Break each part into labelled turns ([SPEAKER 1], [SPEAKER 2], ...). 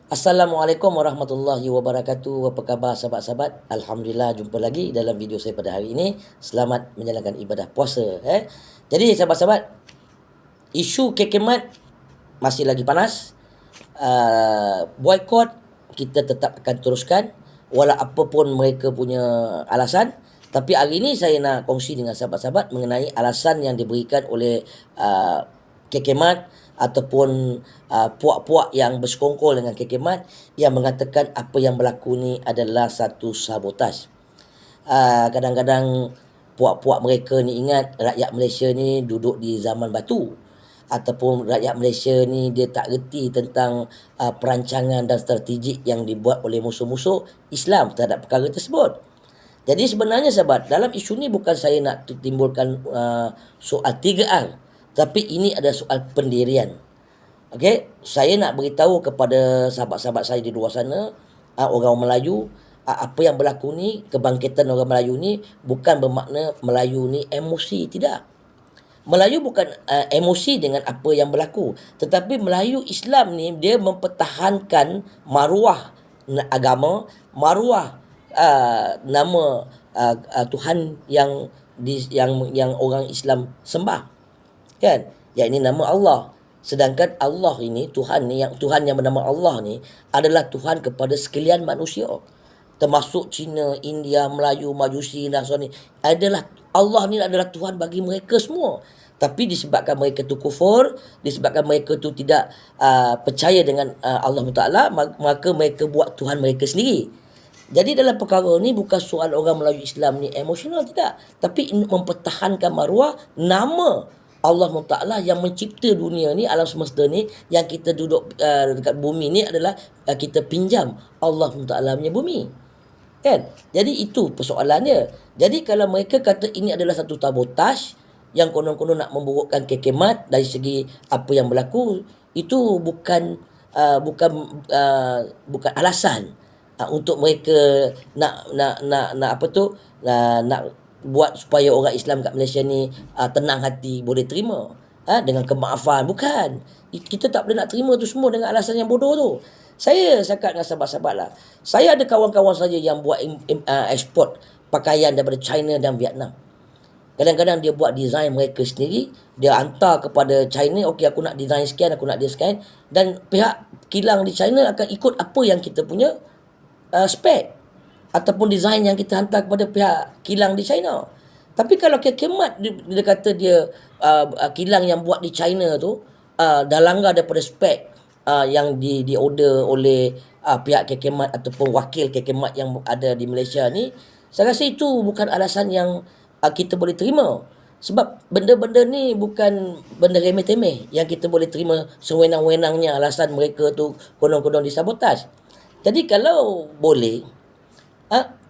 [SPEAKER 1] Assalamualaikum warahmatullahi wabarakatuh. Apa khabar sahabat-sahabat? Alhamdulillah jumpa lagi dalam video saya pada hari ini. Selamat menjalankan ibadah puasa. Jadi sahabat-sahabat, isu kekemat masih lagi panas. Boykot kita tetap akan teruskan walau apa pun mereka punya alasan. Tapi hari ini saya nak kongsi dengan sahabat-sahabat mengenai alasan yang diberikan oleh kekemat ataupun puak-puak yang bersekongkol dengan kekemat yang mengatakan apa yang berlaku ni adalah satu sabotaj. Kadang-kadang puak-puak mereka ni ingat rakyat Malaysia ni duduk di zaman batu, ataupun rakyat Malaysia ni dia tak reti tentang perancangan dan strategik yang dibuat oleh musuh-musuh Islam terhadap perkara tersebut. Jadi sebenarnya sahabat, dalam isu ni bukan saya nak timbulkan soal 3R, tapi ini ada soal pendirian. Okey, saya nak beritahu kepada sahabat-sahabat saya di luar sana, orang Melayu, apa yang berlaku ni, kebangkitan orang Melayu ni bukan bermakna Melayu ni emosi, tidak. Melayu bukan emosi dengan apa yang berlaku, tetapi Melayu Islam ni dia mempertahankan maruah agama, maruah nama Tuhan yang orang Islam sembah, kan, yakni nama Allah. Sedangkan Allah ini, Tuhan yang bernama Allah ni adalah Tuhan kepada sekalian manusia, termasuk Cina, India, Melayu, Majusi, Nasrani. Allah ni adalah Tuhan bagi mereka semua. Tapi disebabkan mereka tu kufur, disebabkan mereka tu tidak percaya dengan Allah Taala, maka mereka buat Tuhan mereka sendiri. Jadi dalam perkara ni bukan soal orang Melayu Islam ni emosional, tidak, tapi mempertahankan maruah nama Allah Ta'ala yang mencipta dunia ni, alam semesta ni, yang kita duduk dekat bumi ni adalah kita pinjam Allah Ta'ala punya bumi, kan? Jadi itu persoalannya. Jadi kalau mereka kata ini adalah satu sabotaj yang konon-konon nak memburukkan kekemat dari segi apa yang berlaku, itu bukan alasan untuk mereka nak buat supaya orang Islam kat Malaysia ni tenang hati, boleh terima dengan kemaafan. Bukan. Kita tak boleh nak terima tu semua dengan alasan yang bodoh tu. Saya cakap dengan sahabat-sahabat lah, saya ada kawan-kawan saja yang buat ekspor pakaian daripada China dan Vietnam. Kadang-kadang dia buat design mereka sendiri, dia hantar kepada China, okey aku nak design sekian, aku nak dia sekian, dan pihak kilang di China akan ikut apa yang kita punya spek ataupun design yang kita hantar kepada pihak kilang di China. Tapi kalau kekemat dia kata dia kilang yang buat di China tu dah langgar daripada spek yang di order oleh pihak kekemat ataupun wakil kekemat yang ada di Malaysia ni, saya rasa itu bukan alasan yang kita boleh terima. Sebab benda-benda ni bukan benda remeh-temeh yang kita boleh terima sewenang-wenangnya alasan mereka tu konon-konon disabotaj. Jadi kalau boleh,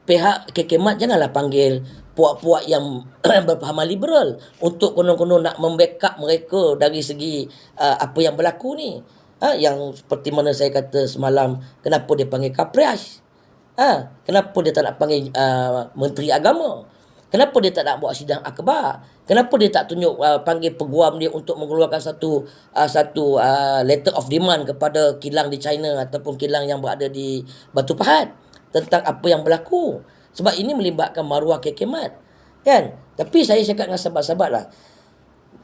[SPEAKER 1] pihak kekemat janganlah panggil puak-puak yang berpahaman liberal untuk konon-konon nak membackup mereka dari segi apa yang berlaku ni. Yang seperti mana saya kata semalam, kenapa dia panggil Kaprias? Kenapa dia tak nak panggil Menteri Agama? Kenapa dia tak nak buat sidang akbar? Kenapa dia tak tunjuk panggil peguam dia untuk mengeluarkan satu letter of demand kepada kilang di China ataupun kilang yang berada di Batu Pahat tentang apa yang berlaku? Sebab ini melibatkan maruah kekemat, kan? Tapi saya cakap dengan sahabat-sahabat lah,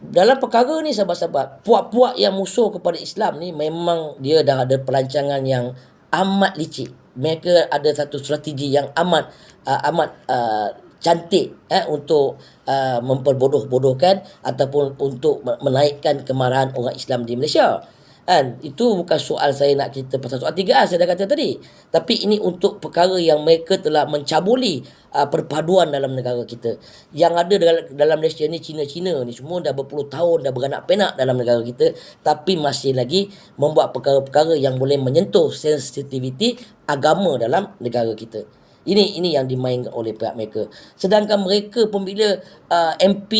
[SPEAKER 1] dalam perkara ni sahabat-sahabat, puak-puak yang musuh kepada Islam ni memang dia dah ada perancangan yang amat licik. Mereka ada satu strategi yang amat cantik untuk memperbodoh-bodohkan ataupun untuk menaikkan kemarahan orang Islam di Malaysia. Itu bukan soal saya nak cerita pasal soal 3R saya dah kata tadi, tapi ini untuk perkara yang mereka telah mencabuli perpaduan dalam negara kita. Yang ada dalam Malaysia ni, Cina-Cina ni semua dah berpuluh tahun dah beranak penak dalam negara kita, tapi masih lagi membuat perkara-perkara yang boleh menyentuh sensitiviti agama dalam negara kita. Ini yang dimainkan oleh pihak mereka. Sedangkan mereka pun bila MP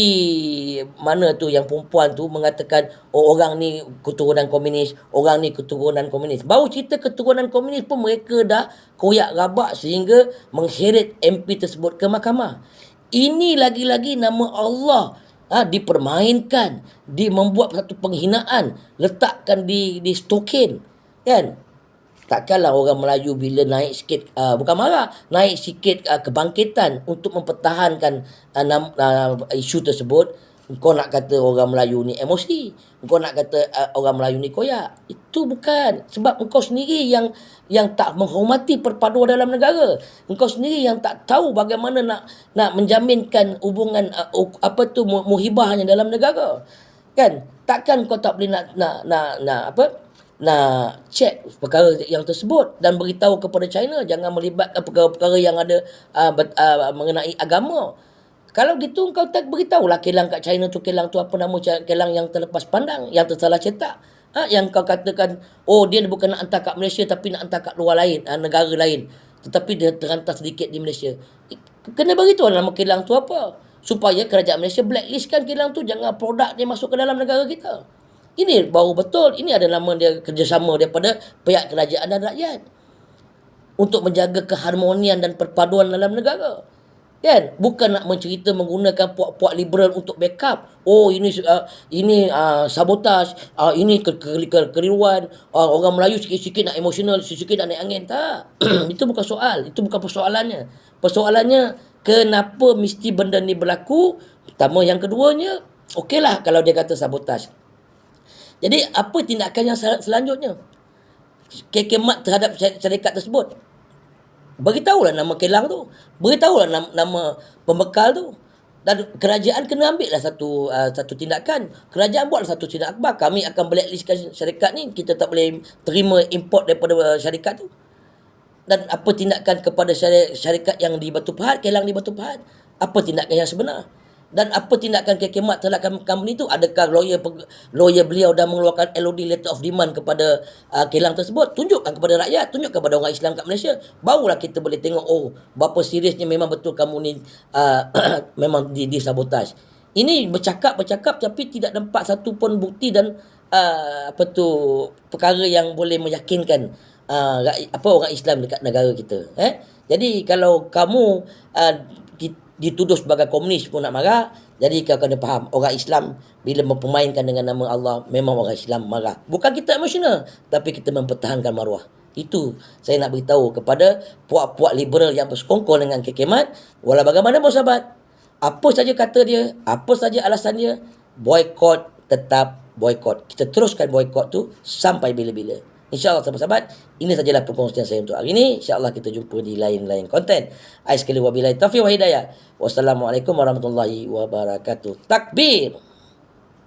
[SPEAKER 1] mana tu yang perempuan tu mengatakan orang ni keturunan komunis, orang ni keturunan komunis. Baru cerita keturunan komunis pun mereka dah koyak rabak sehingga mengheret MP tersebut ke mahkamah. Ini lagi-lagi nama Allah dipermainkan, membuat satu penghinaan, letakkan di stokin, kan? Takkanlah orang Melayu bila naik sikit, bukan marah, naik sikit kebangkitan untuk mempertahankan isu tersebut, kau nak kata orang Melayu ni emosi, kau nak kata orang Melayu ni koyak. Itu bukan, sebab engkau sendiri yang tak menghormati perpaduan dalam negara. Engkau sendiri yang tak tahu bagaimana nak menjaminkan hubungan muhibahnya dalam negara. Kan? Takkan kau tak boleh nak check perkara yang tersebut dan beritahu kepada China jangan melibatkan perkara-perkara yang ada mengenai agama. Kalau gitu kau tak beritahulah kilang kat China tu, kilang tu apa nama, kilang yang terlepas pandang, yang tersalah cetak. Yang kau katakan, oh dia bukan nak hantar kat Malaysia tapi nak hantar kat luar lain, negara lain. Tetapi dia terhantar sedikit di Malaysia. Kena beritahu nama kilang tu apa. Supaya kerajaan Malaysia blacklistkan kilang tu, jangan produk dia masuk ke dalam negara kita. Ini baru betul. Ini ada nama dia kerjasama daripada pihak kerajaan dan rakyat untuk menjaga keharmonian dan perpaduan dalam negara. Kan? Bukan nak mencerita menggunakan puak-puak liberal untuk backup. Oh ini sabotaj, ini kekeliruan, orang Melayu sikit-sikit nak emosional, sikit-sikit nak naik angin. Tak. Itu bukan soal. Itu bukan persoalannya. Persoalannya kenapa mesti benda ni berlaku? Pertama, yang keduanya, okeylah kalau dia kata sabotaj. Jadi apa tindakan yang selanjutnya? Kekemat terhadap syarikat tersebut. Beritahulah nama kilang tu. Beritahulah nama pembekal tu. Dan kerajaan kena ambil lah satu tindakan. Kerajaan buatlah satu tindakan akbar. Kami akan blacklistkan syarikat ni. Kita tak boleh terima import daripada syarikat tu. Dan apa tindakan kepada syarikat yang di Batu Pahat, kilang di Batu Pahat? Apa tindakan yang sebenar? Dan apa tindakan kekemat terhadap company itu? Adakah lawyer beliau dah mengeluarkan LOD, letter of demand, kepada kilang tersebut? Tunjukkan kepada rakyat, tunjukkan kepada orang Islam kat Malaysia. Barulah kita boleh tengok, oh berapa seriusnya memang betul kamu ni memang disabotaj. Ini bercakap tapi tidak nampak satu pun bukti dan perkara yang boleh meyakinkan orang Islam dekat negara kita. Jadi kalau kamu dituduh sebagai komunis pun nak marah, jadi kau kena faham, orang Islam bila mempermainkan dengan nama Allah, memang orang Islam marah. Bukan kita emosional, tapi kita mempertahankan maruah. Itu saya nak beritahu kepada puak-puak liberal yang bersekongkol dengan kekemat. Walau bagaimana pun sahabat, apa saja kata dia, apa saja alasan dia, boykot tetap boykot. Kita teruskan boykot tu sampai bila-bila. InsyaAllah sahabat-sahabat, ini sajalah perkongsian saya untuk hari ini. InsyaAllah kita jumpa di lain-lain konten. Sekali wabillahi taufiq wa hidayah. Wassalamualaikum warahmatullahi wabarakatuh. Takbir.